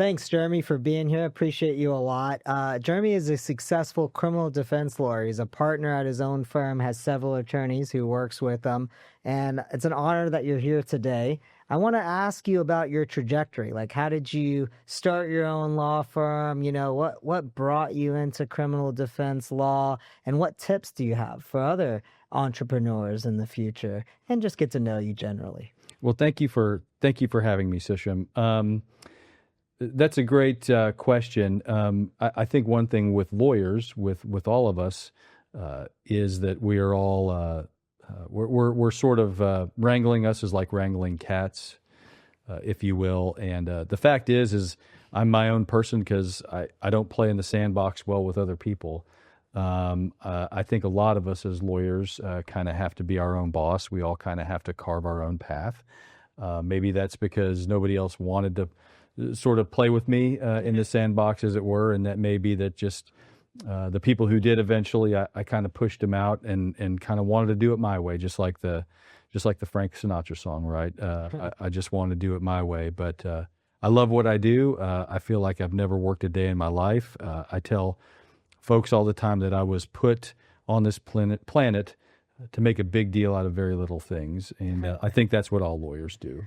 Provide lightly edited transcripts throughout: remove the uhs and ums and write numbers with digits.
Thanks, Jeremy, for being here. Appreciate you a lot. Jeremy is a successful criminal defense lawyer. He's a partner at his own firm, has several attorneys who works with him, and it's an honor that you're here today. I want to ask you about your trajectory. Like, how did you start your own law firm? What brought you into criminal defense law, and what tips do you have for other entrepreneurs in the future? And just get to know you generally. Well, thank you for having me, Susham. That's a great question. I think one thing with lawyers, with all of us, is that we are all we're sort of wrangling us is like wrangling cats, if you will. And the fact is I'm my own person because I don't play in the sandbox well with other people. I think a lot of us as lawyers kind of have to be our own boss. We all kind of have to carve our own path. Maybe that's because nobody else wanted to sort of play with me in the sandbox, as it were, and that may be that just the people who did eventually, I kind of pushed them out and kind of wanted to do it my way, just like the Frank Sinatra song, right? I just want to do it my way, but I love what I do. I feel like I've never worked a day in my life. I tell folks all the time that I was put on this planet to make a big deal out of very little things, and I think that's what all lawyers do.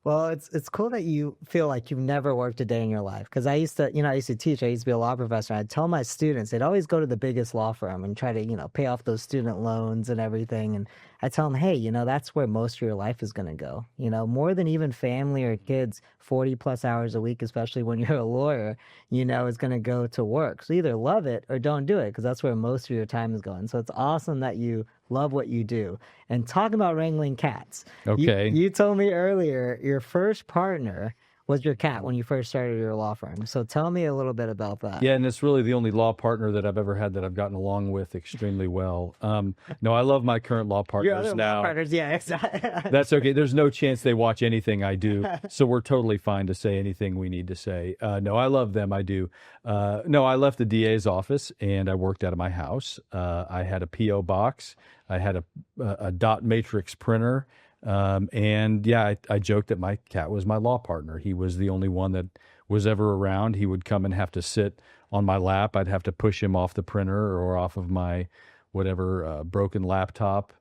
Well, it's cool that you feel like you've never worked a day in your life. Because I used to teach. I used to be a law professor. I'd tell my students, they'd always go to the biggest law firm and try to, pay off those student loans and everything. And I tell them, hey, that's where most of your life is going to go. More than even family or kids, 40 plus hours a week, especially when you're a lawyer, is going to go to work. So either love it or don't do it, because that's where most of your time is going. So it's awesome that you love what you do. And talking about wrangling cats. Okay. You told me earlier your first partner was your cat when you first started your law firm. So tell me a little bit about that. Yeah, and it's really the only law partner that I've ever had that I've gotten along with extremely well. No, I love my current law partners your other now. Law partners, yeah, exactly. That's okay. There's no chance they watch anything I do, so we're totally fine to say anything we need to say. No, I love them. I do. No, I left the DA's office and I worked out of my house. I had a P.O. box. I had a dot matrix printer. And yeah, I joked that my cat was my law partner. He was the only one that was ever around. He would come and have to sit on my lap. I'd have to push him off the printer or off of my whatever broken laptop.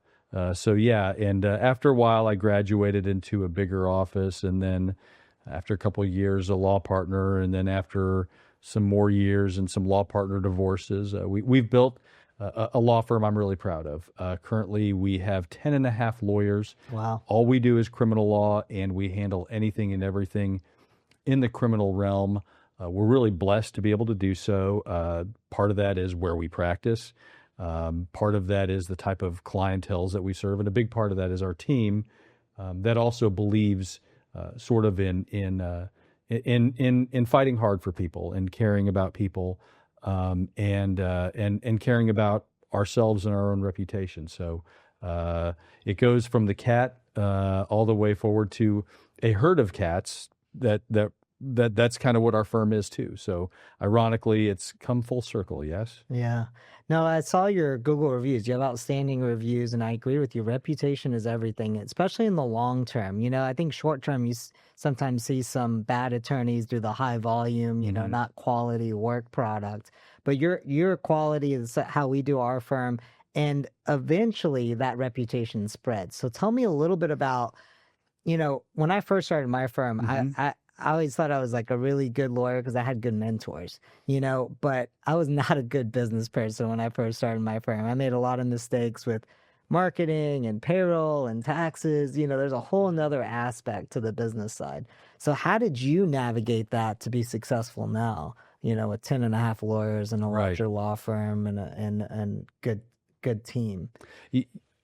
So yeah, and after a while, I graduated into a bigger office, and then after a couple of years, a law partner, and then after some more years and some law partner divorces, we've built a law firm I'm really proud of. Currently, we have 10 and a half lawyers. Wow. All we do is criminal law, and we handle anything and everything in the criminal realm. We're really blessed to be able to do so. Part of that is where we practice. Part of that is the type of clienteles that we serve, and a big part of that is our team that also believes sort of in fighting hard for people and caring about people. And caring about ourselves and our own reputation. So it goes from the cat all the way forward to a herd of cats. That's kind of what our firm is too. So ironically, it's come full circle. Yes. Yeah. No, I saw your Google reviews. You have outstanding reviews, and I agree with you. Reputation is everything, especially in the long term. I think short term, you sometimes see some bad attorneys do the high volume, not quality work product. But your quality is how we do our firm, and eventually that reputation spreads. So tell me a little bit about, when I first started my firm, I always thought I was like a really good lawyer because I had good mentors, but I was not a good business person when I first started my firm. I made a lot of mistakes with marketing and payroll and taxes. There's a whole nother aspect to the business side. So how did you navigate that to be successful now, with 10 and a half lawyers and a larger law firm and good team?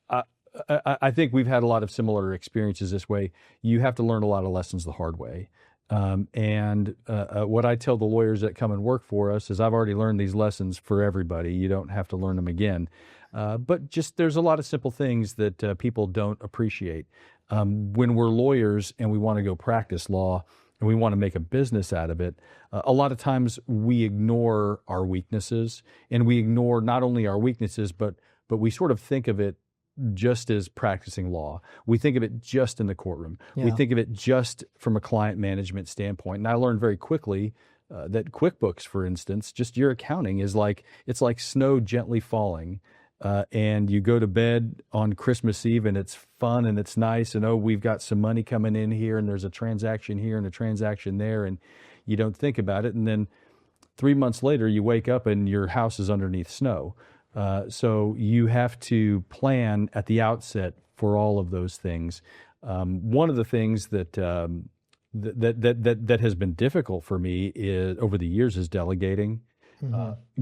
I think we've had a lot of similar experiences this way. You have to learn a lot of lessons the hard way. And what I tell the lawyers that come and work for us is I've already learned these lessons for everybody. You don't have to learn them again. But just there's a lot of simple things that people don't appreciate. When we're lawyers and we want to go practice law and we want to make a business out of it, a lot of times we ignore our weaknesses, and we ignore not only our weaknesses, but we sort of think of it just as practicing law. We think of it just in the courtroom. We Yeah. think of it just from a client management standpoint. And I learned very quickly that QuickBooks, for instance, just your accounting is it's like snow gently falling. And you go to bed on Christmas Eve and it's fun and it's nice. And, oh, we've got some money coming in here and there's a transaction here and a transaction there. And you don't think about it. And then 3 months later, you wake up and your house is underneath snow. So you have to plan at the outset for all of those things. One of the things that has been difficult for me over the years is delegating,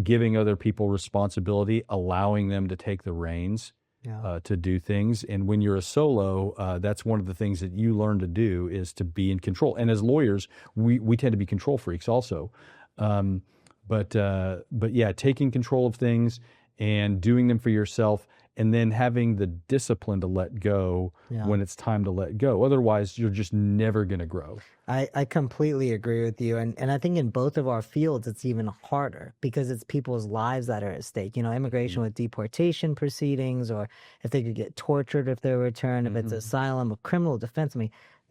giving other people responsibility, allowing them to take the reins. Yeah. To do things. And when you're a solo, that's one of the things that you learn to do is to be in control. And as lawyers, we tend to be control freaks also. But yeah, taking control of things and doing them for yourself, and then having the discipline to let go when it's time to let go. Otherwise, you're just never going to grow. I completely agree with you. And I think in both of our fields, it's even harder because it's people's lives that are at stake. Immigration with deportation proceedings, or if they could get tortured if they're returned, if it's asylum, or criminal defense.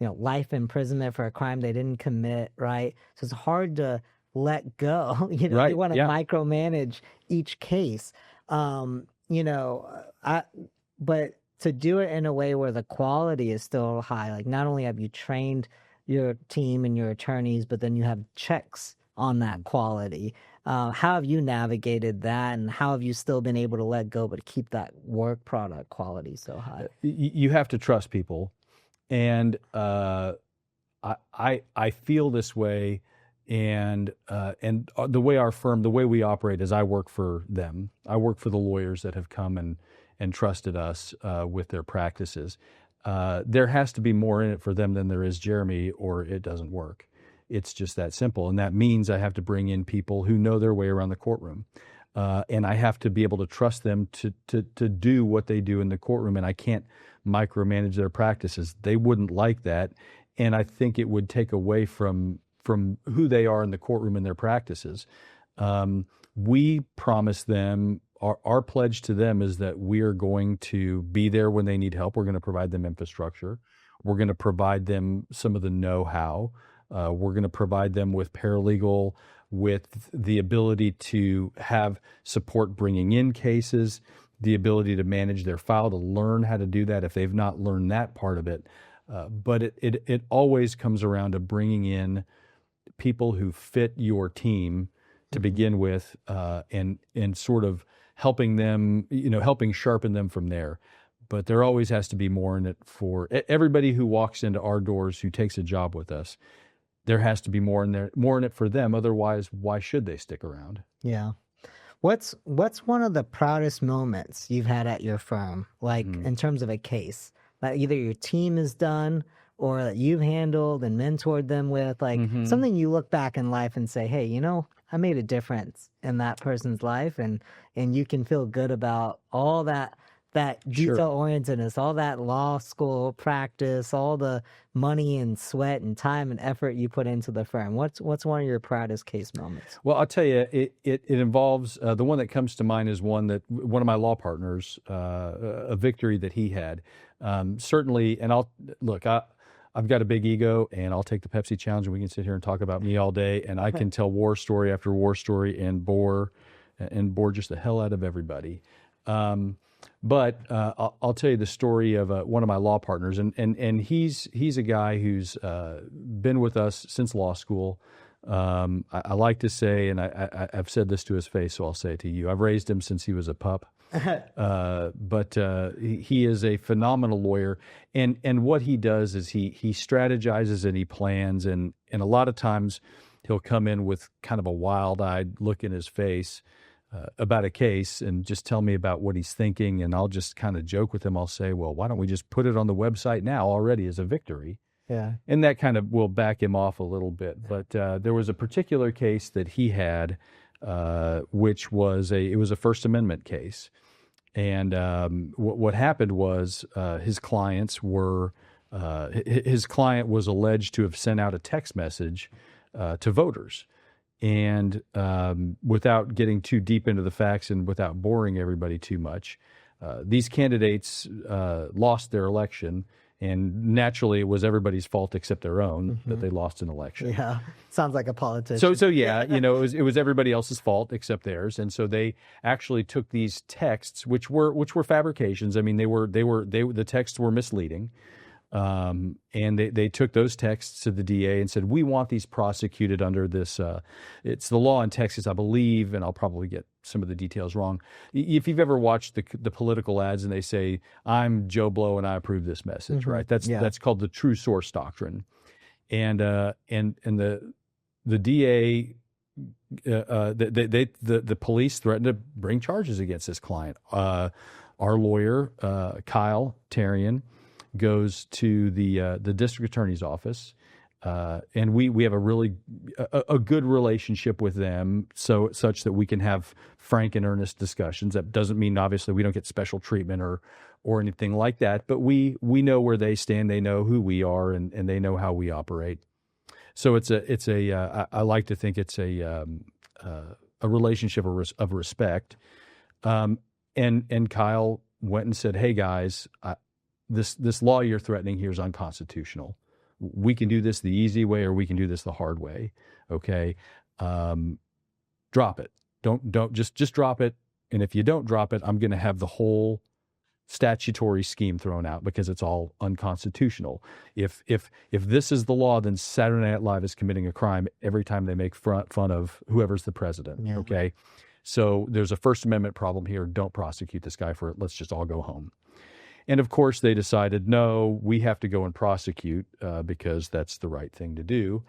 Life imprisonment for a crime they didn't commit, right? So it's hard to let go. Right. You want to micromanage each case. But to do it in a way where the quality is still high, like not only have you trained your team and your attorneys, but then you have checks on that quality. How have you navigated that, and how have you still been able to let go but keep that work product quality so high? You have to trust people, and I feel this way. And the way our firm, the way we operate is I work for them. I work for the lawyers that have come and trusted us with their practices. There has to be more in it for them than there is Jeremy, or it doesn't work. It's just that simple. And that means I have to bring in people who know their way around the courtroom. And I have to be able to trust them to do what they do in the courtroom. And I can't micromanage their practices. They wouldn't like that. And I think it would take away from who they are in the courtroom and their practices. We promise them, our pledge to them is that we are going to be there when they need help. We're going to provide them infrastructure. We're going to provide them some of the know-how. We're going to provide them with paralegal, with the ability to have support bringing in cases, the ability to manage their file, to learn how to do that if they've not learned that part of it. But it always comes around to bringing in people who fit your team to begin with, and sort of helping them, helping sharpen them from there. But there always has to be more in it for everybody who walks into our doors, who takes a job with us. There has to be more in it for them. Otherwise, why should they stick around? Yeah. What's one of the proudest moments you've had at your firm, like in terms of a case that either your team has done or that you've handled and mentored them with, like something you look back in life and say, hey, I made a difference in that person's life, and you can feel good about all that detail-orientedness, all that law school practice, all the money and sweat and time and effort you put into the firm. What's one of your proudest case moments? Well, I'll tell you, it involves, the one that comes to mind is one of my law partners, a victory that he had. Certainly, and I've got a big ego, and I'll take the Pepsi challenge, and we can sit here and talk about me all day, and I can tell war story after war story and bore just the hell out of everybody. But I'll tell you the story of one of my law partners, and he's a guy who's been with us since law school. I like to say, and I've said this to his face, so I'll say it to you. I've raised him since he was a pup. But he is a phenomenal lawyer, and what he does is he strategizes and he plans, and a lot of times he'll come in with kind of a wild-eyed look in his face about a case and just tell me about what he's thinking, and I'll just kind of joke with him. I'll say, well, why don't we just put it on the website now already as a victory? Yeah. And that kind of will back him off a little bit. But there was a particular case that he had, which was a First Amendment case. And what happened was his client was alleged to have sent out a text message to voters. And without getting too deep into the facts and without boring everybody too much, these candidates lost their election, and naturally it was everybody's fault except their own that they lost an election. Yeah, sounds like a politician. So yeah, it was everybody else's fault except theirs, and so they actually took these texts, which were fabrications. I mean, the texts were misleading, and they took those texts to the DA and said, we want these prosecuted under this. It's the law in Texas, I believe, and I'll probably get some of the details wrong. If you've ever watched the political ads and they say, I'm Joe Blow and I approve this message, right? That's called the true source doctrine. And the DA, the police threatened to bring charges against this client. Our lawyer, Kyle Tarian, goes to the district attorney's office, and we have a really a good relationship with them, such that we can have frank and earnest discussions. That doesn't mean obviously we don't get special treatment or anything like that, but we know where they stand, they know who we are, and they know how we operate. So I like to think it's a relationship of respect. And Kyle went and said, hey guys, this law you're threatening here is unconstitutional. We can do this the easy way, or we can do this the hard way. Okay. Drop it. Don't just drop it. And if you don't drop it, I'm going to have the whole statutory scheme thrown out because it's all unconstitutional. If this is the law, then Saturday Night Live is committing a crime every time they make fun of whoever's the president. Yeah. Okay. So there's a First Amendment problem here. Don't prosecute this guy for it. Let's just all go home. And of course, they decided, no, we have to go and prosecute because that's the right thing to do.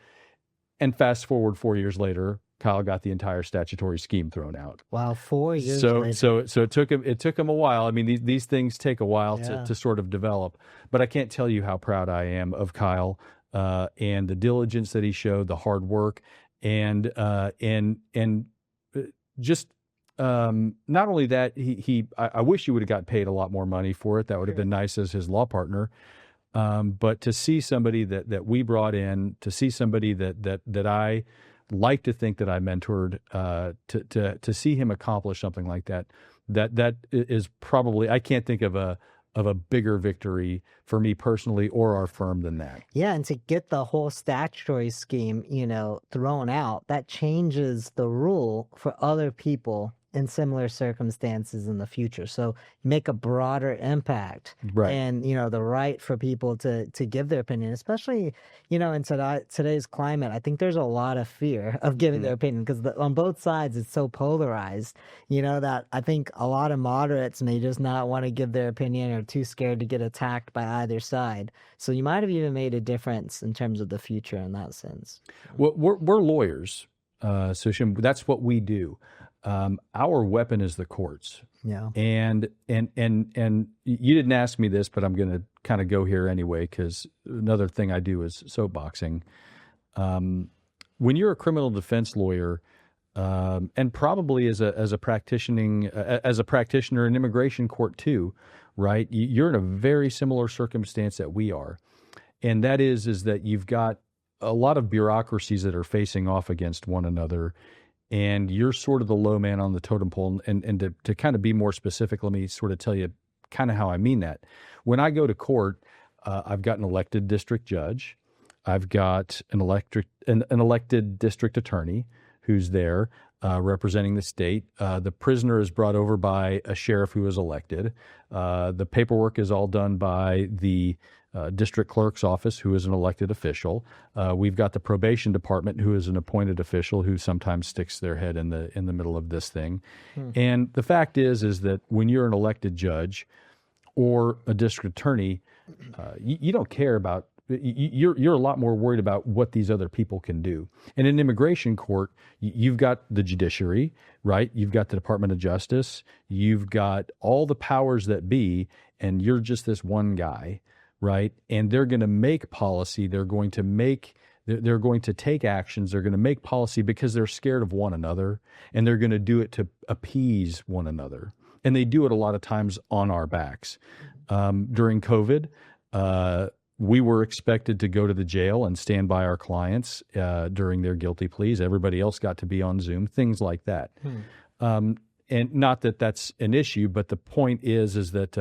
And fast forward 4 years later, Kyle got the entire statutory scheme thrown out. Wow, 4 years later. So it took him a while. I mean, these things take a while to sort of develop. But I can't tell you how proud I am of Kyle and the diligence that he showed, the hard work, and just. Not only that, I wish he would have got paid a lot more money for it. That would have been nice as his law partner. But to see somebody that we brought in, to see somebody that I like to think that I mentored, to see him accomplish something like that is probably, I can't think of a bigger victory for me personally or our firm than that. Yeah, and to get the whole statutory scheme, thrown out, that changes the rule for other people in similar circumstances in the future. So make a broader impact, right? And the right for people to give their opinion, especially in today's climate. I think there's a lot of fear of giving their opinion because on both sides it's so polarized. That I think a lot of moderates may just not want to give their opinion or too scared to get attacked by either side. So you might have even made a difference in terms of the future in that sense. Well, we're lawyers, Susham. That's what we do. Our weapon is the courts. Yeah. And you didn't ask me this, but I'm going to kind of go here anyway, because another thing I do is soapboxing. When you're a criminal defense lawyer, and probably as a practitioner in immigration court too, right? You're in a very similar circumstance that we are. And that is that you've got a lot of bureaucracies that are facing off against one another. And you're sort of the low man on the totem pole. And to kind of be more specific, let me sort of tell you kind of how I mean that. When I go to court, I've got an elected district judge. I've got an elected district attorney who's there representing the state. The prisoner is brought over by a sheriff who is elected. The paperwork is all done by the district clerk's office, who is an elected official. We've got the probation department, who is an appointed official who sometimes sticks their head in the middle of this thing. And the fact is that when you're an elected judge or a district attorney, you don't care about. You're a lot more worried about what these other people can do. And in immigration court, you've got the judiciary, right? You've got the Department of Justice. You've got all the powers that be, and you're just this one guy. Right. And they're going to make policy. They're going to take actions. They're going to make policy because they're scared of one another, and they're going to do it to appease one another. And they do it a lot of times on our backs. During COVID, we were expected to go to the jail and stand by our clients during their guilty pleas. Everybody else got to be on Zoom, things like that. and not that that's an issue, but the point is that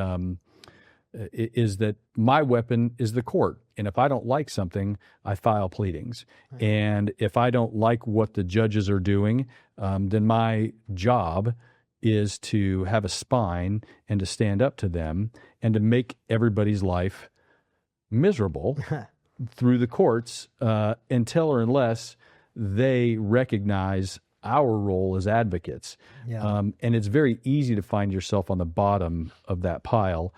my weapon is the court. And if I don't like something, I file pleadings. Right. And if I don't like what the judges are doing, then my job is to have a spine and to stand up to them and to make everybody's life miserable through the courts until or unless they recognize our role as advocates. Yeah. And it's very easy to find yourself on the bottom of that pile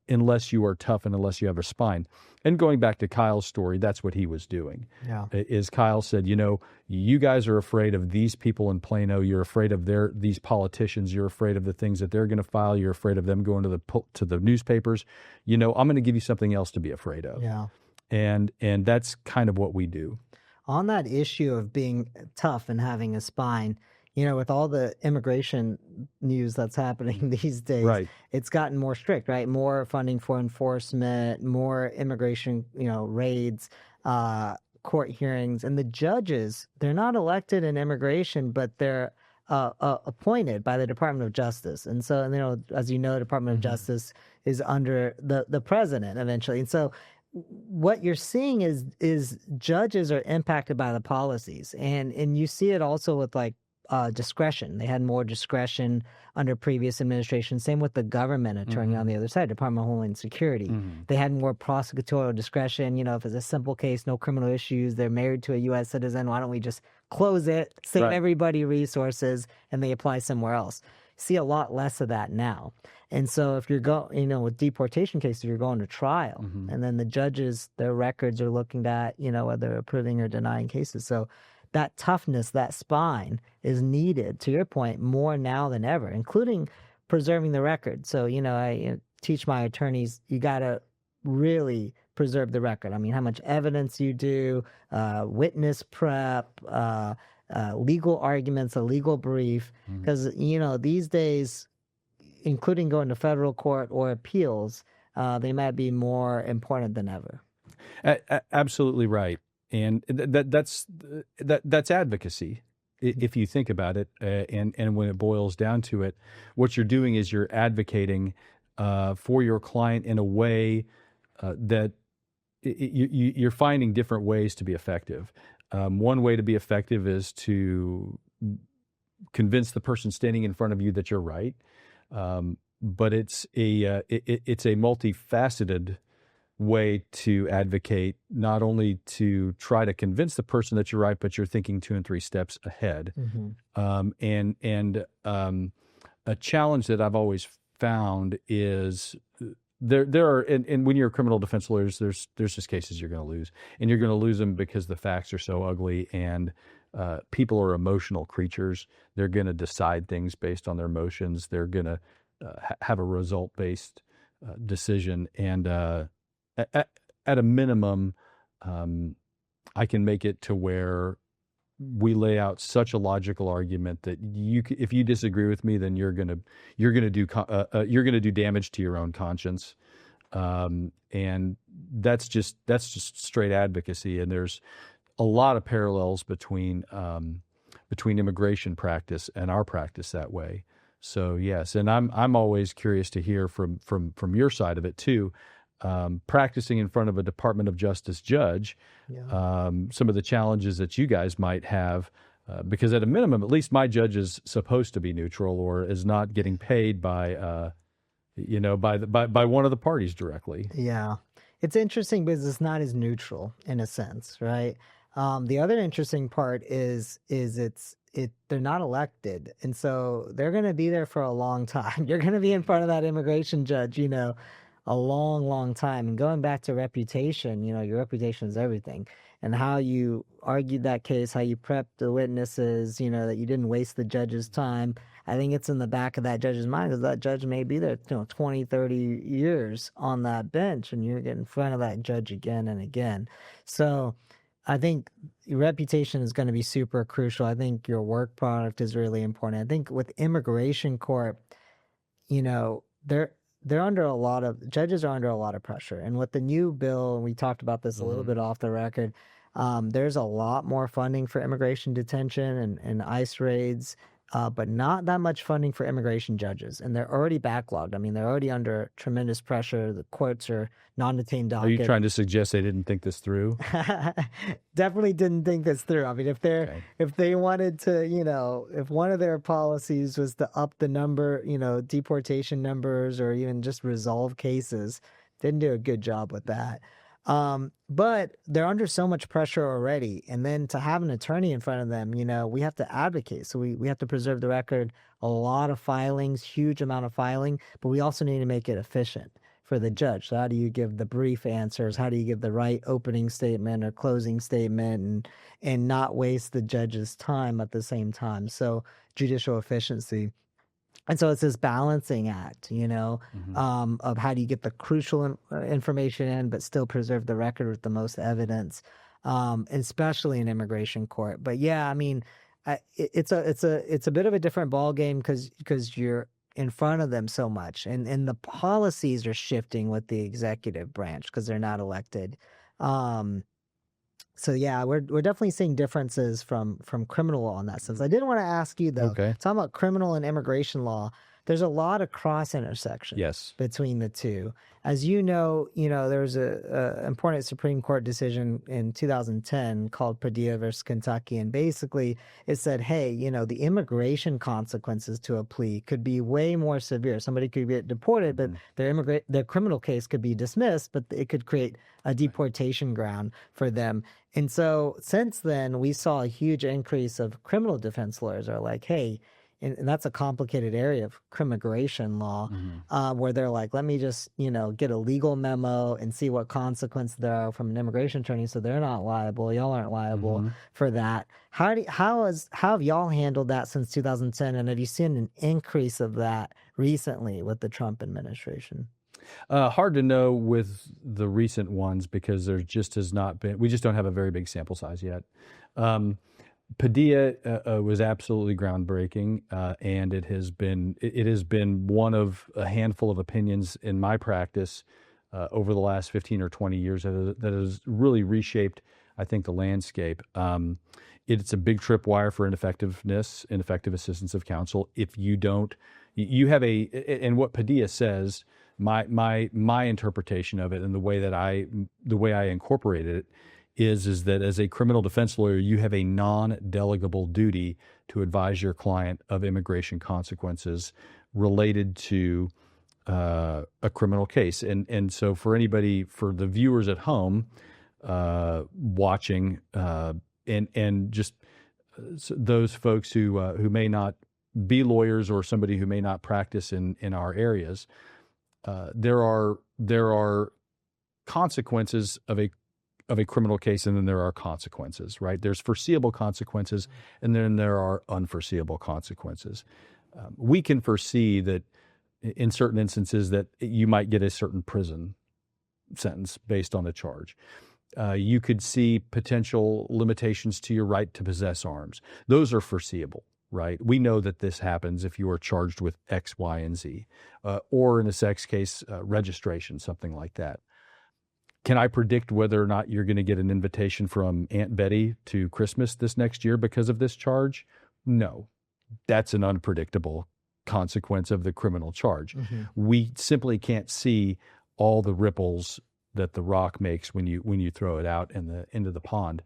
unless you are tough and unless you have a spine. And going back to Kyle's story, that's what he was doing. Yeah. Is Kyle said, you guys are afraid of these people in Plano. You're afraid of these politicians. You're afraid of the things that they're going to file. You're afraid of them going to the newspapers. I'm going to give you something else to be afraid of. Yeah. And that's kind of what we do. On that issue of being tough and having a spine, with all the immigration news that's happening these days, Right. It's gotten more strict, right? More funding for enforcement, more immigration, raids, court hearings. And the judges, they're not elected in immigration, but they're appointed by the Department of Justice. And so, as you know, Department of Justice is under the president eventually. And so what you're seeing is judges are impacted by the policies. And you see it also with discretion. They had more discretion under previous administration. Same with the government attorney on the other side, Department of Homeland Security. They had more prosecutorial discretion. If it's a simple case, no criminal issues, they're married to a U.S. citizen, why don't we just close it, save everybody resources, and they apply somewhere else? See a lot less of that now. And so if you're with deportation cases, you're going to trial, and then the judges, their records are looking at, whether approving or denying cases. So that toughness, that spine is needed, to your point, more now than ever, including preserving the record. So, I teach my attorneys, you got to really preserve the record. I mean, how much evidence you do, witness prep, legal arguments, a legal brief, because, these days, including going to federal court or appeals, they might be more important than ever. Absolutely right. And that's advocacy, if you think about it. And when it boils down to it, what you're doing is you're advocating for your client in a way that you're finding different ways to be effective. One way to be effective is to convince the person standing in front of you that you're right. But it's a multifaceted way to advocate, not only to try to convince the person that you're right, but you're thinking 2 and 3 steps ahead. And a challenge that I've always found is there are, and when you're a criminal defense lawyer, there's just cases you're going to lose, and you're going to lose them because the facts are so ugly, and people are emotional creatures. They're going to decide things based on their emotions. They're going to have a result-based decision, and at a minimum, I can make it to where we lay out such a logical argument that if you disagree with me, then you're gonna do damage to your own conscience, and that's just straight advocacy. And there's a lot of parallels between immigration practice and our practice that way. So yes, and I'm always curious to hear from your side of it too. Practicing in front of a Department of Justice judge, some of the challenges that you guys might have, because at a minimum, at least my judge is supposed to be neutral or is not getting paid by one of the parties directly. Yeah, it's interesting because it's not as neutral in a sense, right? The other interesting part is they're not elected, and so they're going to be there for a long time. You're going to be in front of that immigration judge, a long, long time. And going back to reputation, your reputation is everything. And how you argued that case, how you prepped the witnesses, that you didn't waste the judge's time. I think it's in the back of that judge's mind because that judge may be there, 20, 30 years on that bench, and you're getting in front of that judge again and again. So I think your reputation is going to be super crucial. I think your work product is really important. I think with immigration court, they're under a lot of, judges are under a lot of pressure. And with the new bill, and we talked about this a little bit off the record, there's a lot more funding for immigration detention and ICE raids. but not that much funding for immigration judges. And they're already backlogged. I mean, they're already under tremendous pressure. The courts are non-detained Are you docket. trying to suggest they didn't think this through? Definitely didn't think this through. I mean, Okay. if they wanted to, if one of their policies was to up the number, deportation numbers or even just resolve cases, didn't do a good job with that. But they're under so much pressure already. And then to have an attorney in front of them, we have to advocate. So we have to preserve the record, a lot of filings, huge amount of filing, but we also need to make it efficient for the judge. So how do you give the brief answers? How do you give the right opening statement or closing statement and not waste the judge's time at the same time? So judicial efficiency. And so it's this balancing act, of how do you get the crucial information in, but still preserve the record with the most evidence, especially in immigration court. But yeah, I mean, it's a bit of a different ball game because you're in front of them so much, and the policies are shifting with the executive branch because they're not elected. So yeah, we're definitely seeing differences from criminal law in that sense. I did want to ask you though, Okay. talking about criminal and immigration law, there's a lot of cross intersection Yes. between the two. As there was a important Supreme Court decision in 2010 called Padilla versus Kentucky, and basically it said, hey, the immigration consequences to a plea could be way more severe. Somebody could get deported, but their criminal case could be dismissed, but it could create a deportation ground for them. And so since then, we saw a huge increase of criminal defense lawyers are like, hey, and that's a complicated area of immigration law, where they're like, let me just, get a legal memo and see what consequences there are from an immigration attorney so they're not liable. Y'all aren't liable for that. How have y'all handled that since 2010? And have you seen an increase of that recently with the Trump administration? Hard to know with the recent ones because there just has not been, we just don't have a very big sample size yet. Padilla was absolutely groundbreaking, and it has been one of a handful of opinions in my practice over the last 15 or 20 years that has really reshaped, I think, the landscape. It's a big tripwire for ineffective assistance of counsel. If you don't, you have and what Padilla says, my interpretation of it and the way I incorporated it is that as a criminal defense lawyer, you have a non-delegable duty to advise your client of immigration consequences related to a criminal case. And so for the viewers at home watching, and just those folks who may not be lawyers or somebody who may not practice in our areas, there are consequences of a criminal case, and then there are consequences, right? There's foreseeable consequences, and then there are unforeseeable consequences. We can foresee that in certain instances that you might get a certain prison sentence based on a charge. You could see potential limitations to your right to possess arms. Those are foreseeable, right? We know that this happens if you are charged with X, Y, and Z, or in a sex case, registration, something like that. Can I predict whether or not you're going to get an invitation from Aunt Betty to Christmas this next year because of this charge? No, that's an unpredictable consequence of the criminal charge. We simply can't see all the ripples that the rock makes when you throw it out into the pond.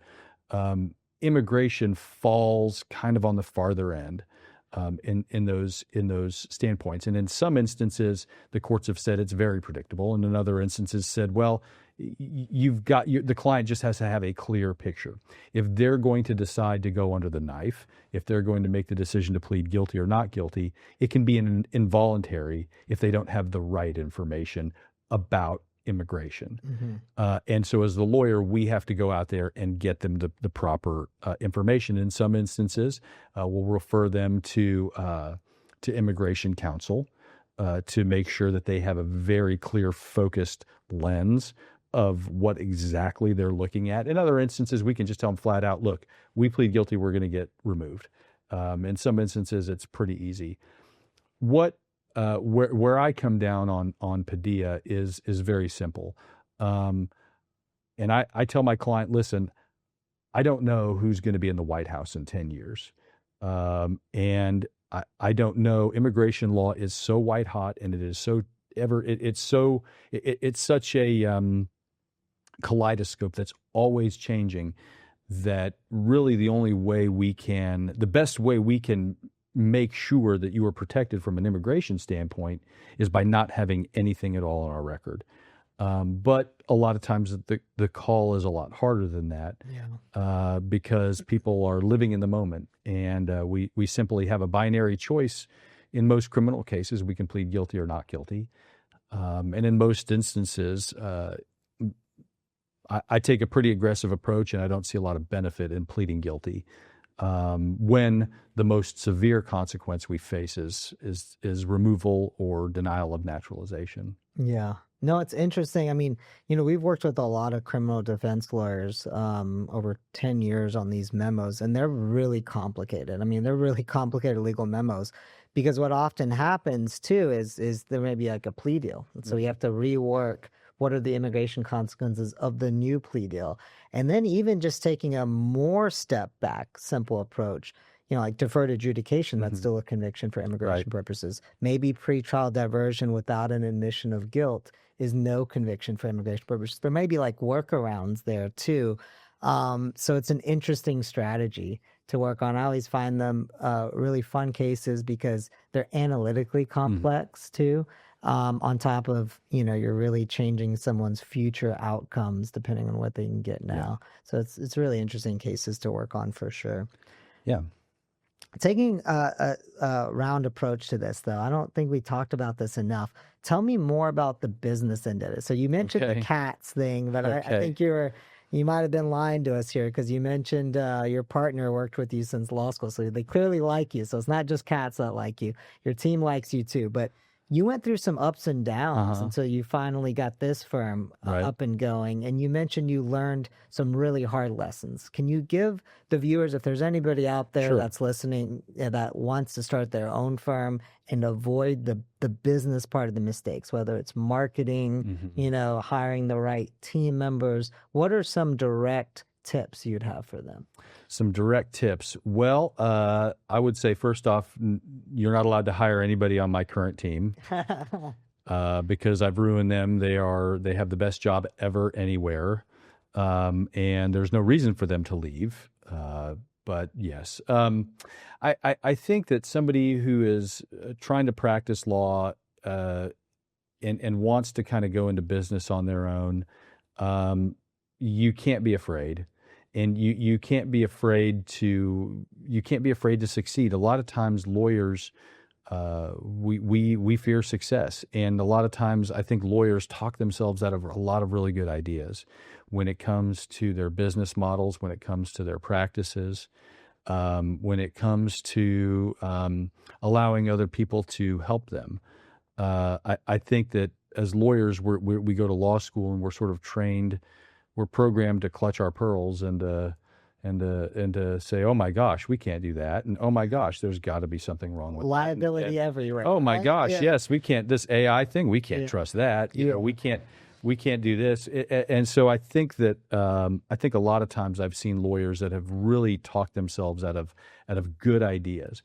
Immigration falls kind of on the farther end in those standpoints, and in some instances, the courts have said it's very predictable, and in other instances said, well, the client just has to have a clear picture. If they're going to decide to go under the knife, if they're going to make the decision to plead guilty or not guilty, it can be an involuntary if they don't have the right information about immigration. And so as the lawyer, we have to go out there and get them the proper information. In some instances, we'll refer them to immigration counsel to make sure that they have a very clear, focused lens of what exactly they're looking at. In other instances, we can just tell them flat out, look, we plead guilty, we're going to get removed. In some instances, it's pretty easy. Where I come down on Padilla is very simple. And I tell my client, listen, I don't know who's going to be in the White House in 10 years. And I don't know. Immigration law is so white hot, and it is so it's such a kaleidoscope that's always changing, that really the best way we can make sure that you are protected from an immigration standpoint is by not having anything at all on our record. But a lot of times the call is a lot harder than that, because people are living in the moment, and we simply have a binary choice. In most criminal cases, we can plead guilty or not guilty. And in most instances, I take a pretty aggressive approach, and I don't see a lot of benefit in pleading guilty when the most severe consequence we face is removal or denial of naturalization. Yeah. No, it's interesting. I mean, we've worked with a lot of criminal defense lawyers over 10 years on these memos, and they're really complicated. I mean, they're really complicated legal memos, because what often happens too is there may be like a plea deal. So you have to rework what are the immigration consequences of the new plea deal. And then even just taking a more step back, simple approach, like deferred adjudication, that's still a conviction for immigration purposes. Maybe pretrial diversion without an admission of guilt is no conviction for immigration purposes. There may be like workarounds there too. So it's an interesting strategy to work on. I always find them really fun cases because they're analytically complex too. On top of, you're really changing someone's future outcomes depending on what they can get now. So it's really interesting cases to work on for sure. Yeah. Taking a round approach to this, though, I don't think we talked about this enough. Tell me more about the business end of it. So you mentioned the cats thing, but I think you might have been lying to us here, because you mentioned your partner worked with you since law school, so they clearly like you. So it's not just cats that like you. Your team likes you too, but you went through some ups and downs until you finally got this firm up and going. And you mentioned you learned some really hard lessons. Can you give the viewers, if there's anybody out there that's listening that wants to start their own firm and avoid the business part of the mistakes, whether it's marketing, hiring the right team members, what are some direct tips you'd have for them? Some direct tips. Well, I would say first off, you're not allowed to hire anybody on my current team because I've ruined them. They have the best job ever anywhere, and there's no reason for them to leave. But yes, I think that somebody who is trying to practice law and wants to kind of go into business on their own, you can't be afraid. And you can't be afraid to succeed. A lot of times lawyers, we fear success. And a lot of times I think lawyers talk themselves out of a lot of really good ideas when it comes to their business models, when it comes to their practices, when it comes to allowing other people to help them. I think that as lawyers, we go to law school and we're sort of trained. We're programmed to clutch our pearls and to say, oh my gosh, we can't do that, and oh my gosh, there's got to be something wrong with liability everywhere. Oh my gosh, yes, we can't. This AI thing, we can't trust that. We can't do this. And so I think that I think a lot of times I've seen lawyers that have really talked themselves out of good ideas.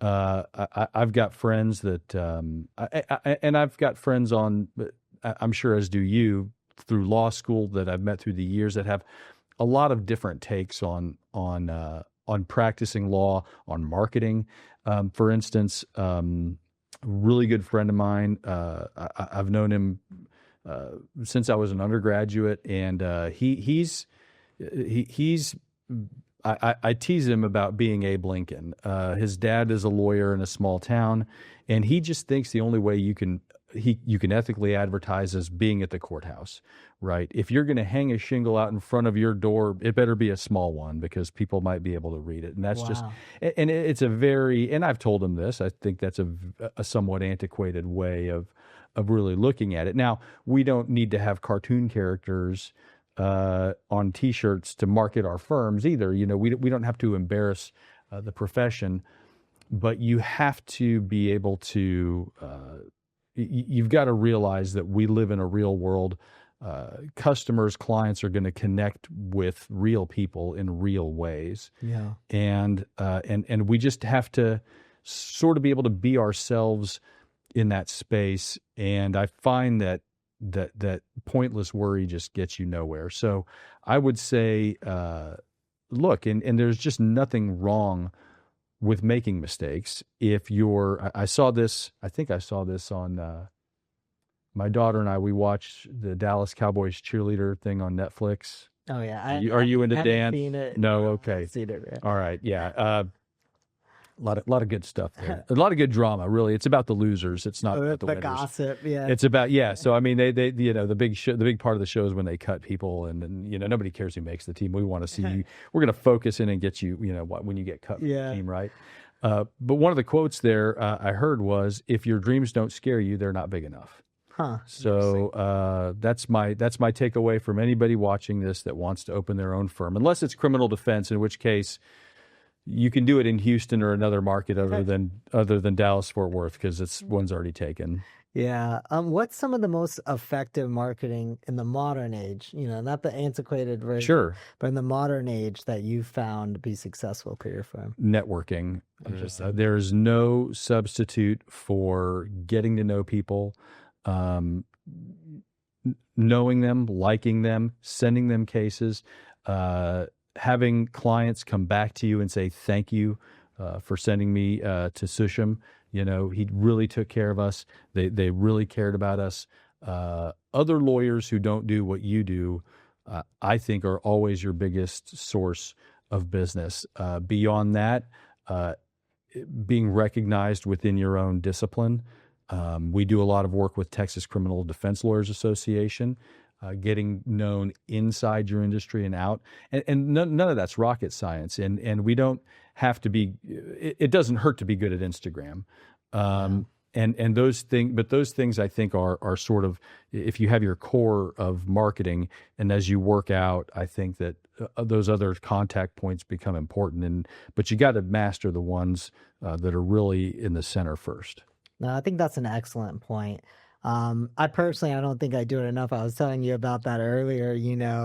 I've got friends that and I've got friends on, I'm sure as do you, through law school that I've met through the years that have a lot of different takes on practicing law, on marketing. For instance, really good friend of mine, I've known him since I was an undergraduate, and he's I tease him about being Abe Lincoln. His dad is a lawyer in a small town, and he just thinks the only way you can ethically advertise as being at the courthouse, right? If you're going to hang a shingle out in front of your door, it better be a small one because people might be able to read it. And that's it's a very, and I've told him this, I think that's a somewhat antiquated way of really looking at it. Now, we don't need to have cartoon characters on T-shirts to market our firms either. We don't have to embarrass the profession, but you have to be able to, you've got to realize that we live in a real world. Customers, clients are going to connect with real people in real ways. Yeah. And we just have to sort of be able to be ourselves in that space. And I find that pointless worry just gets you nowhere. So I would say, look, and there's just nothing wrong with making mistakes. If I saw this, I think I saw this on, my daughter and I, we watched the Dallas Cowboys cheerleader thing on Netflix. Oh yeah, Are you into haven't dance? seen it. No, I've okay. seen it. Yeah. All right, yeah. A lot of good stuff there. A lot of good drama, really. It's about the losers. It's not about the winners. Gossip, yeah. It's about, yeah. So I mean, they the big part of the show is when they cut people, and nobody cares who makes the team. We want to see you. We're going to focus in and get you. When you get cut from the team, right? But one of the quotes there I heard was, "If your dreams don't scare you, they're not big enough." Huh. So that's my takeaway from anybody watching this that wants to open their own firm, unless it's criminal defense, in which case you can do it in Houston or another market other than Dallas Fort Worth, because one's already taken. Yeah. What's some of the most effective marketing in the modern age? Not the antiquated version, Sure, but in the modern age that you found to be successful for your firm. Networking. Interesting. There's no substitute for getting to know people, knowing them, liking them, sending them cases, having clients come back to you and say, thank you for sending me to Susham. He really took care of us. They really cared about us. Other lawyers who don't do what you do, I think, are always your biggest source of business. Beyond that, being recognized within your own discipline. We do a lot of work with Texas Criminal Defense Lawyers Association, getting known inside your industry and out. And none of that's rocket science. And we don't have to be, it doesn't hurt to be good at Instagram. And those things I think are sort of, if you have your core of marketing, and as you work out, I think that those other contact points become important. But you got to master the ones that are really in the center first. No, I think that's an excellent point. I don't think I do it enough. I was telling you about that earlier.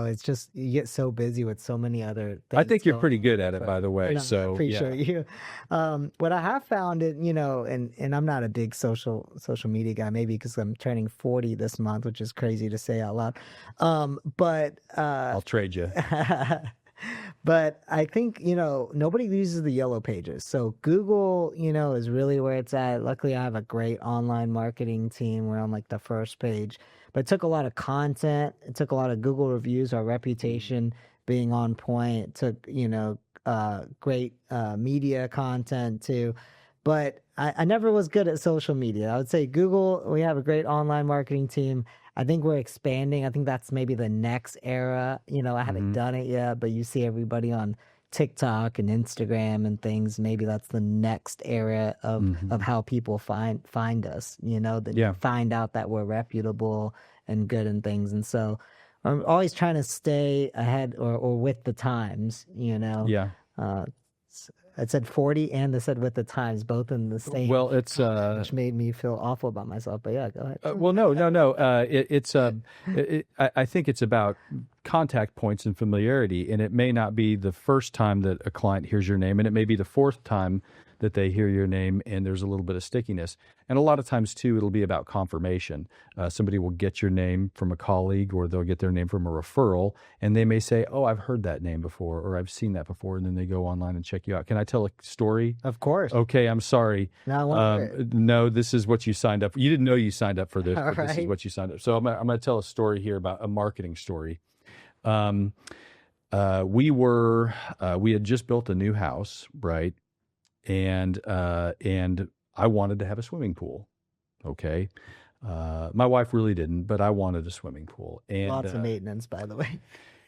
It's just you get so busy with so many other things. I think you're pretty good at it, by the way. No, so I appreciate you. What I have found it, and I'm not a big social media guy, maybe because I'm turning 40 this month, which is crazy to say out loud. But I'll trade you. But I think, nobody uses the yellow pages. So Google, is really where it's at. Luckily, I have a great online marketing team. We're on like the first page. But it took a lot of content. It took a lot of Google reviews, our reputation being on point. It took, great media content too. But I never was good at social media. I would say Google, we have a great online marketing team. I think we're expanding. I think that's maybe the next era. I haven't done it yet, but you see everybody on TikTok and Instagram and things. Maybe that's the next era of how people find us, that find out that we're reputable and good and things. And so I'm always trying to stay ahead or with the times, Yeah. It said 40 and it said with the times, both in the same. Well, it's which made me feel awful about myself. But yeah, go ahead. well, no. I think it's about contact points and familiarity, and it may not be the first time that a client hears your name, and it may be the fourth time that they hear your name, and there's a little bit of stickiness. And a lot of times, too, it'll be about confirmation. Somebody will get your name from a colleague, or they'll get their name from a referral, and they may say, oh, I've heard that name before, or I've seen that before, and then they go online and check you out. Can I tell a story? Of course. Okay, I'm sorry. No, this is what you signed up for. You didn't know you signed up for this, but this is what you signed up. So I'm going to tell a story here about a marketing story. We had just built a new house, right? And I wanted to have a swimming pool. Okay. My wife really didn't, but I wanted a swimming pool. And lots of maintenance, by the way.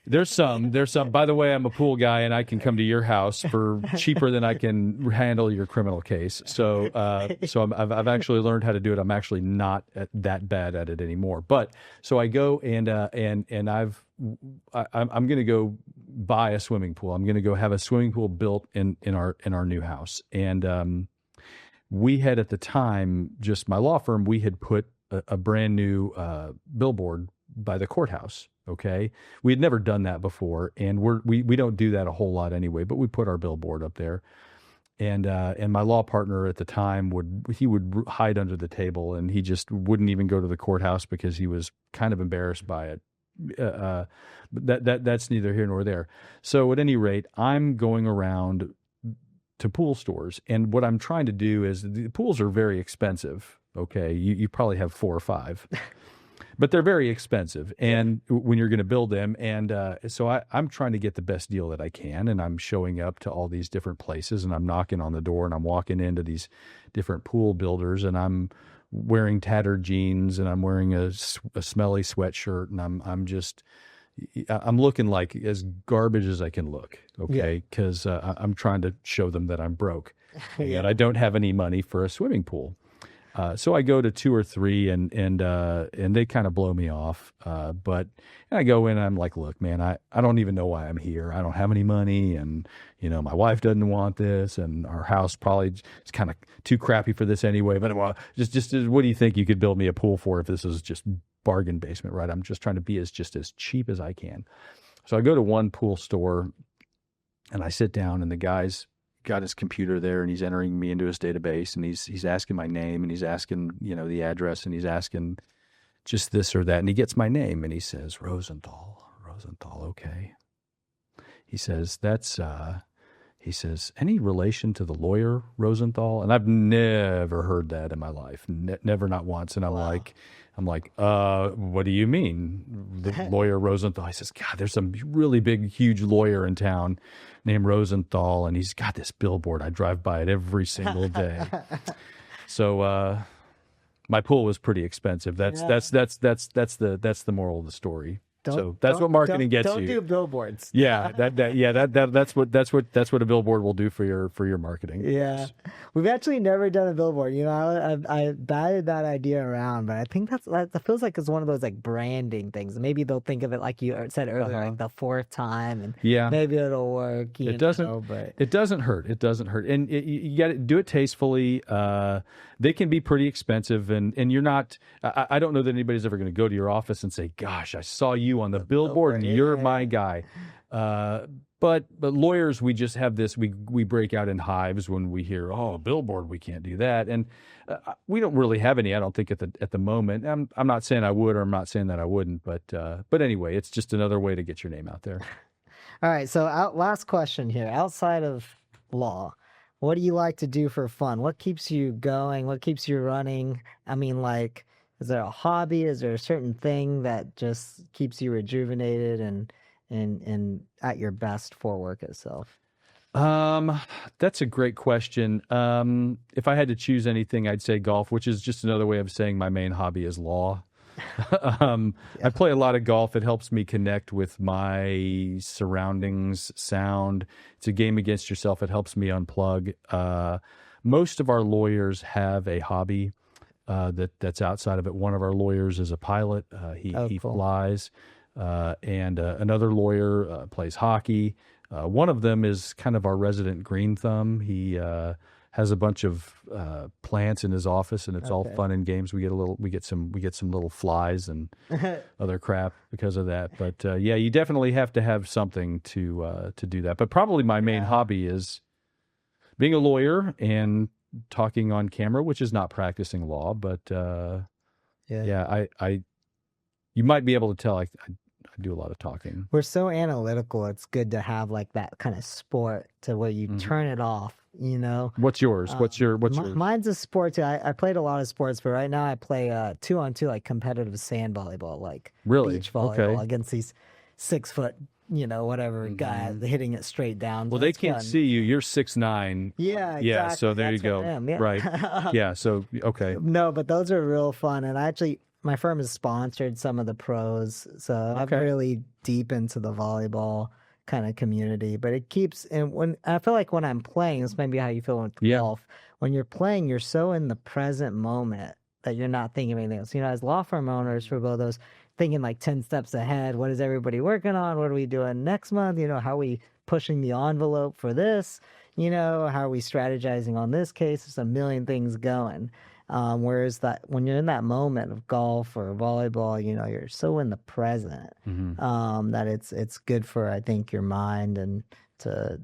There's some, by the way, I'm a pool guy and I can come to your house for cheaper than I can handle your criminal case. So I've actually learned how to do it. I'm actually not that bad at it anymore. But so I go and I'm going to go buy a swimming pool. I'm going to go have a swimming pool built in our new house. And we had at the time, just my law firm, we had put a brand new billboard by the courthouse. Okay. We had never done that before. And we don't do that a whole lot anyway, but we put our billboard up there. And my law partner at the time would hide under the table, and he just wouldn't even go to the courthouse because he was kind of embarrassed by it. But that's neither here nor there. So at any rate, I'm going around to pool stores, and what I'm trying to do is, the pools are very expensive. Okay, you probably have 4 or 5. But they're very expensive, and when you're going to build them, and so I'm trying to get the best deal that I can, and I'm showing up to all these different places, and I'm knocking on the door, and I'm walking into these different pool builders, and I'm wearing tattered jeans, and I'm wearing a smelly sweatshirt, and I'm looking like as garbage as I can look, okay? Because I'm trying to show them that I'm broke, and that I don't have any money for a swimming pool. So I go to 2 or 3, and they kind of blow me off. But I go in, and I'm like, look, man, I don't even know why I'm here. I don't have any money, and my wife doesn't want this, and our house probably is kind of too crappy for this anyway. But well, just what do you think you could build me a pool for if this is just bargain basement, right? I'm just trying to be as cheap as I can. So I go to one pool store, and I sit down, and the guy's got his computer there, and he's entering me into his database, and he's asking my name, and he's asking the address, and he's asking just this or that, and he gets my name, and he says Rosenthal. Okay. He says he says, any relation to the lawyer Rosenthal? And I've never heard that in my life, never, not once. And I'm like, what do you mean, the lawyer Rosenthal? He says, God, there's some really big, huge lawyer in town named Rosenthal, and he's got this billboard. I drive by it every single day. So my pool was pretty expensive. That's the moral of the story. So that's what marketing gets you. Don't do billboards. That's what a billboard will do for your marketing. Yeah, we've actually never done a billboard. I batted that idea around, but I think that feels like it's one of those like branding things. Maybe they'll think of it like you said earlier, like the 4th time, and maybe it'll work. It doesn't hurt. It doesn't hurt, and you got to do it tastefully. They can be pretty expensive, and you're not. I don't know that anybody's ever going to go to your office and say, "Gosh, I saw you on the billboard, and you're my guy." But lawyers, we just have this. We break out in hives when we hear, "Oh, a billboard, we can't do that," and we don't really have any. I don't think at the moment. I'm not saying I would, or I'm not saying that I wouldn't, but anyway, it's just another way to get your name out there. All right. So, last question here. Outside of law, what do you like to do for fun? What keeps you going? What keeps you running? I mean, like, is there a hobby? Is there a certain thing that just keeps you rejuvenated and at your best for work itself? That's a great question. If I had to choose anything, I'd say golf, which is just another way of saying my main hobby is law. I play a lot of golf. It helps me connect with my surroundings, sound. It's a game against yourself. It helps me unplug. Most of our lawyers have a hobby that's outside of it. One of our lawyers is a pilot. He cool. flies, and another lawyer plays hockey. One of them is kind of our resident green thumb. He has a bunch of plants in his office, and it's all fun and games. We get some little flies and other crap because of that. But you definitely have to have something to do that. But probably my main hobby is being a lawyer and talking on camera, which is not practicing law. But you might be able to tell I do a lot of talking. We're so analytical. It's good to have like that kind of sport to where you turn it off. What's yours? What's yours? Mine's a sport too. I played a lot of sports, but right now I play 2-on-2 like competitive sand volleyball, like beach volleyball against these 6-foot, whatever guy hitting it straight down. Well, they can't see you. You're 6'9". Yeah, exactly. Yeah, so there That's you go. what I am, yeah. Right. Yeah. So okay. No, but those are real fun, and my firm has sponsored some of the pros, so I'm really deep into the volleyball kind of community. But it keeps, and when I feel like when I'm playing, this might be how you feel with golf. When you're playing, you're so in the present moment that you're not thinking of anything else. As law firm owners for both those, thinking like 10 steps ahead. What is everybody working on? What are we doing next month? How are we pushing the envelope for this? How are we strategizing on this case? There's a million things going. Whereas that when you're in that moment of golf or volleyball, you're so in the present, Hmm. that it's good for, I think, your mind and to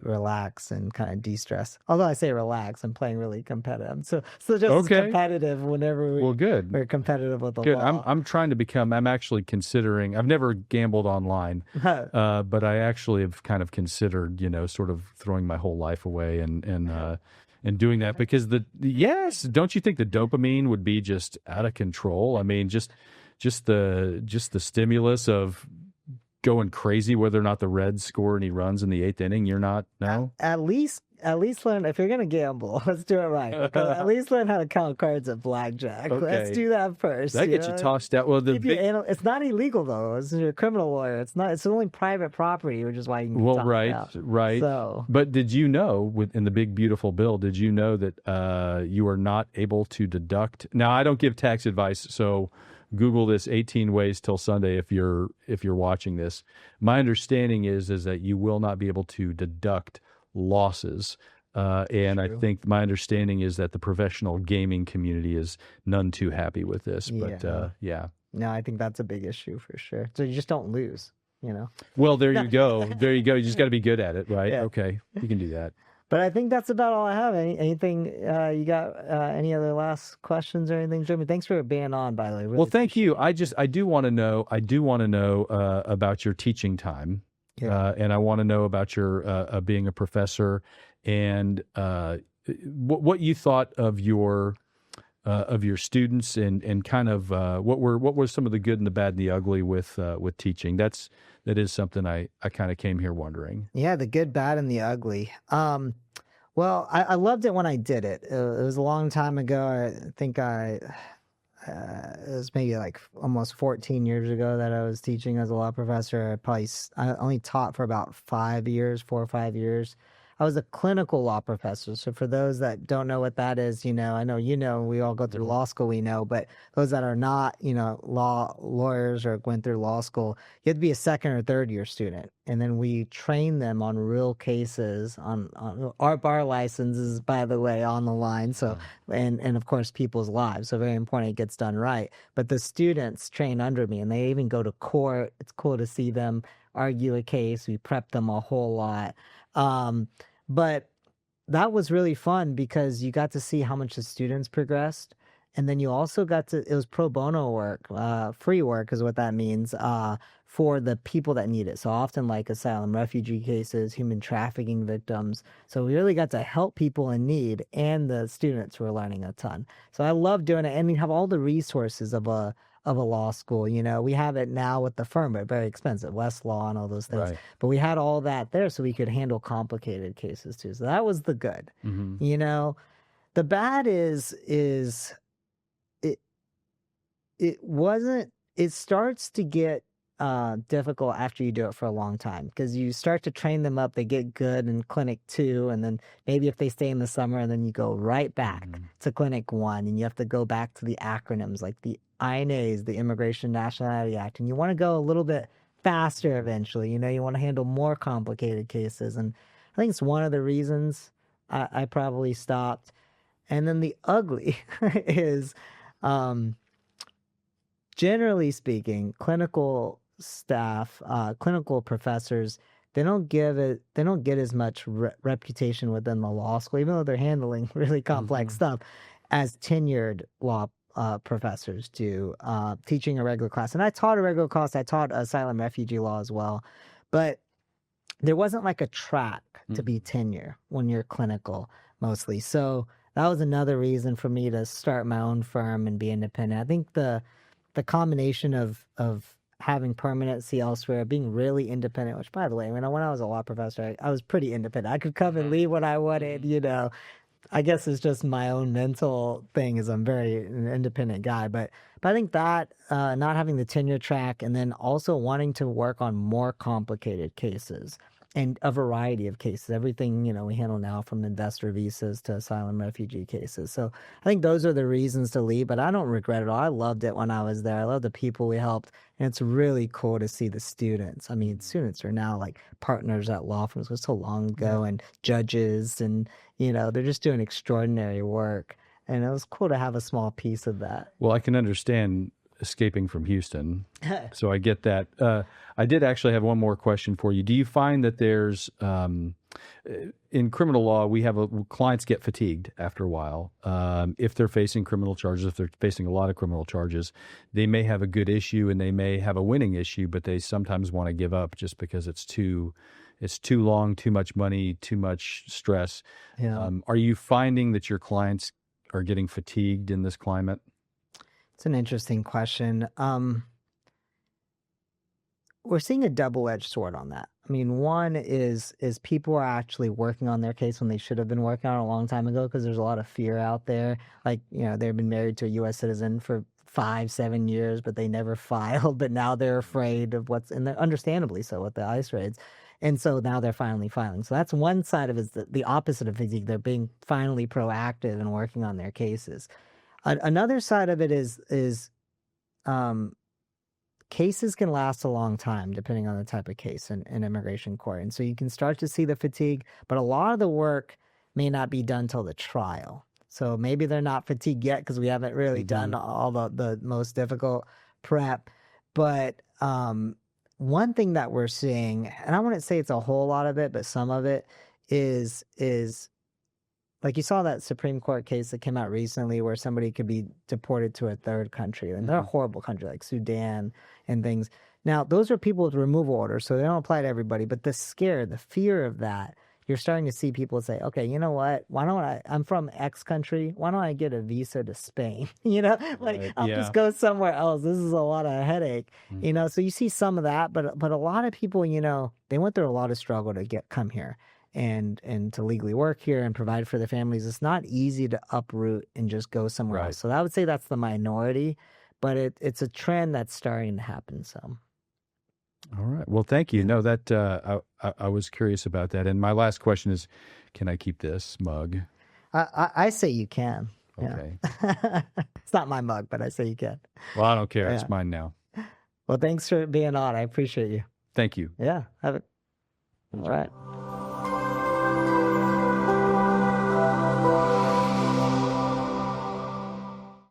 relax and kind of de-stress. Although I say relax, I'm playing really competitive. I'm so just as Okay. competitive whenever Well, good. we're competitive with the Good. I'm law. I'm trying to become. I'm actually considering. I've never gambled online, but I actually have kind of considered, sort of throwing my whole life away and doing that because yes, don't you think the dopamine would be just out of control? I mean, just the stimulus of going crazy, whether or not the Reds score any runs in the eighth inning. You're not no. At least learn if you're gonna gamble. Let's do it right. At least learn how to count cards at blackjack. Let's Okay, do that first. that gets you tossed out. Well, the Keep your big. it's not illegal though. It's you're a criminal lawyer. It's not. It's only private property, which is why you can get Well, tossed right, out. right. So But did you know, in the big beautiful bill, did you know that you are not able to deduct? Now, I don't give tax advice, so Google this 18 ways till Sunday if you're watching this. My understanding is that you will not be able to deduct losses. And I true. think my understanding is that the professional gaming community is none too happy with this. But Yeah. yeah. No, I think that's a big issue for sure. So you just don't lose. Well, there you go. There you go. You just got to be good at it, right? Yeah. Okay, you can do that. But I think that's about all I have. Anything you got? Any other last questions or anything, Jeremy? Thanks for being on, by the way. Really Well, thank appreciate you. I do want to know. I do want to know about your teaching time, it. Yeah. and I want to know about your being a professor, and what you thought of your students, and kind of what were some of the good and the bad and the ugly with teaching. That is something I kind of came here wondering. Yeah, the good, bad, and the ugly. Well, I loved it when I did it. It was a long time ago. I think it was maybe like almost 14 years ago that I was teaching as a law professor. I only taught for about 5 years, 4 or 5 years. I was a clinical law professor. So for those that don't know what that is, I know we all go through law school, we know, but those that are not, lawyers or went through law school, you have to be a second or third year student. And then we train them on real cases, on our bar licenses, by the way, on the line. So, and of course, people's lives. So very important it gets done right. But the students train under me and they even go to court. It's cool to see them argue a case. We prep them a whole lot. But that was really fun because you got to see how much the students progressed. And then you also it was pro bono work, free work is what that means, for the people that need it. So often like asylum, refugee cases, human trafficking victims. So we really got to help people in need, and the students were learning a ton. So I love doing it. And you have all the resources of a law school. We have it now with the firm, but very expensive, Westlaw and all those things. Right. But we had all that there so we could handle complicated cases too. So that was the good. Mm-hmm. The bad is it starts to get difficult after you do it for a long time, because you start to train them up, they get good in clinic 2, and then maybe if they stay in the summer, and then you go right back to clinic 1, and you have to go back to the acronyms like the INAs, the Immigration Nationality Act, and you want to go a little bit faster eventually. You want to handle more complicated cases, and I think it's one of the reasons I probably stopped. And then the ugly is, generally speaking, clinical staff, clinical professors, they don't get as much reputation within the law school, even though they're handling really complex stuff, as tenured law professors do, teaching a regular class. And I taught a regular class. I taught asylum refugee law as well, but there wasn't like a track to be tenure when you're clinical mostly. So that was another reason for me to start my own firm and be independent. I think the combination of having permanency elsewhere, being really independent, which, by the way, when I was a law professor, I was pretty independent. I could come and leave when I wanted, I guess it's just my own mental thing, is I'm very an independent guy. But I think that not having the tenure track, and then also wanting to work on more complicated cases and a variety of cases, everything, we handle now, from investor visas to asylum refugee cases. So I think those are the reasons to leave, but I don't regret it all. I loved it when I was there. I love the people we helped, and it's really cool to see the students. I mean, students are now like partners at law firms. It was so long ago, and judges, and they're just doing extraordinary work. and it was cool to have a small piece of that. Well, I can understand escaping from Houston, so I get that. I did actually have one more question for you. Do you find that there's in criminal law, we have clients get fatigued after a while. If they're facing criminal charges, if they're facing a lot of criminal charges, they may have a good issue and they may have a winning issue, but they sometimes want to give up just because it's too long, too much money, too much stress. Yeah. Are you finding that your clients are getting fatigued in this climate? It's an interesting question. We're seeing a double-edged sword on that. I mean, one is people are actually working on their case when they should have been working on it a long time ago, because there's a lot of fear out there. Like, they've been married to a U.S. citizen for 5-7 years, but they never filed. But now they're afraid of what's in there, understandably so, with the ICE raids. And so now they're finally filing. So that's one side of it, is the opposite of fatigue. They're being finally proactive and working on their cases. Another side of it is cases can last a long time depending on the type of case in immigration court. And so you can start to see the fatigue, but a lot of the work may not be done till the trial. So maybe they're not fatigued yet because we haven't really done all the most difficult prep. But one thing that we're seeing, and I wouldn't say it's a whole lot of it, but some of it is like you saw that Supreme Court case that came out recently where somebody could be deported to a third country. And they're a horrible country like Sudan and things. Now, those are people with removal orders, so they don't apply to everybody. But the fear of that, you're starting to see people say, okay, you know what? Why don't I'm from X country. Why don't I get a visa to Spain? I'll just go somewhere else. This is a lot of headache. So you see some of that. But a lot of people, they went through a lot of struggle to come here. And to legally work here and provide for their families. It's not easy to uproot and just go somewhere else. So I would say that's the minority, but it's a trend that's starting to happen some. All right. Well, thank you. No, that I was curious about that. And my last question is, can I keep this mug? I say you can. Okay. Yeah. It's not my mug, but I say you can. Well, I don't care. It's mine now. Well, thanks for being on. I appreciate you. Thank you. Yeah. Have it. All right.